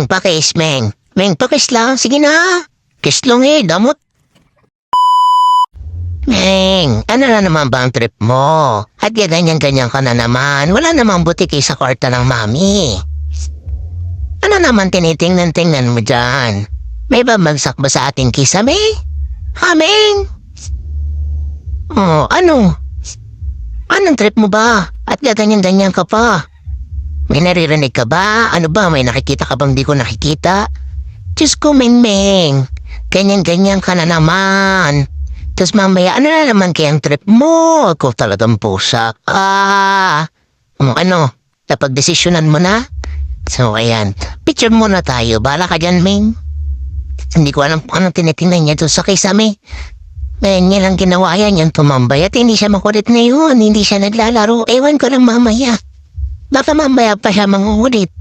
Meng, pakis, Meng. Meng, pakis lang. Sige na. Kiss lang damot. Meng, ano na naman ba ang trip mo? At ganyan-ganyan ka na naman. Wala namang butiki sa kwarta ng mami. Ano naman tinitingnan-tingnan mo dyan? May babagsak ba sa ating kisame? Ha, Meng? Oh, ano? Anong trip mo ba? At ganyan-ganyan ka pa. May naririnig ka ba? Ano ba? May nakikita ka bang di ko nakikita? Diyos ko, Meng. Ganyan-ganyan ka na naman. Tapos mamaya, ano na naman kayang trip mo? Ako talagang pusa. Ano? Napag-desisyonan mo na? So, ayan. Picture muna tayo. Bala ka dyan, Meng. Hindi ko alam kung anong tinitingnan niya doon sa kisame. Yan ang ginawa yan, yung tumambay. At hindi siya makulit ngayon. Hindi siya naglalaro. Ewan ko lang mamaya. Baka mamaya pa siya mangungulit.